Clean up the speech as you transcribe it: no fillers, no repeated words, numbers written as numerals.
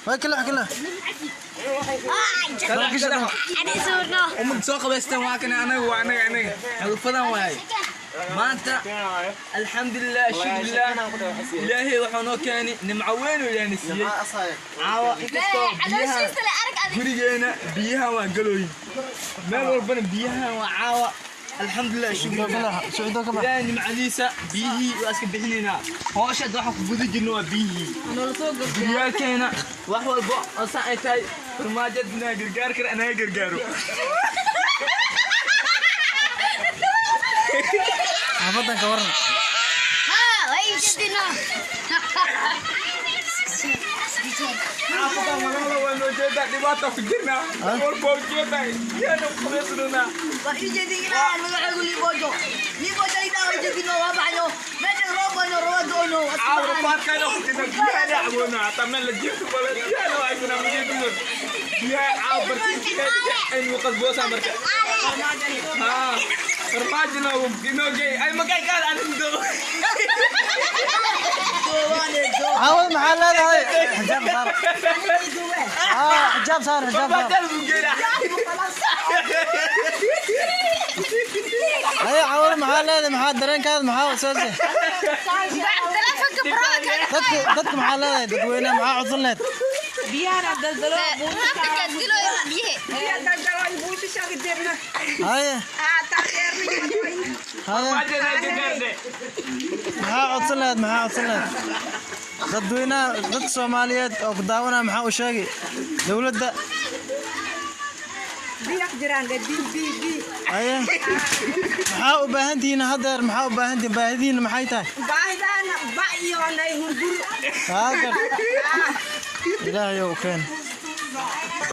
هاي كلها أنا صورنا ومتسوق بس تواكنا أنا الفضان وهاي ما أنت الحمد لله شكر الله إلهي وحنا كان نمعوين ولا نسي عاوا بيها قرينا بيها وقلوي ما ربنا بيها وعاوا الحمد لله شكر الله يعني معليسة بيه واسك بحنينا هوش دوحة كبودي جنوا بيه بيها كينا وحول بو أصعتاي ما جدنا قرقار كر أنا قرقارو عبدنا كورنا وين جدنا Apa mana lawan jadi di bawah fikirna, orang boleh tak? Ya nak boleh suruhna. Bagi jadi kita nak guli bojo. Ni bojo ina jadi no apa no. Macam robo. Awak pakai no kita dia ada abuna, tapi lagi tu boleh dia no aku nak pergi tu. Dia awak berfikir ini bukan bos mereka. Ha, remaja no, dino gay. Ay makai kan anu tu. عاود محل هذا حجاب صار حجاب صار هاي عاود محل هذا محل درين كذا محاول سوسي ضدك محل هذا دقوينا مع عطلنا بيانا دلدلو هاي maxaa codsanad dadweynaha dadka Soomaaliyeed oo ku daawanaya maxaa u sheegay dawladda biyax jiraan aye maxaa u baahantihiin hadeer maxaa u baahantihiin baahidiina maxay tahay baahidana ba iyo anay hurgur ilaahay oo keen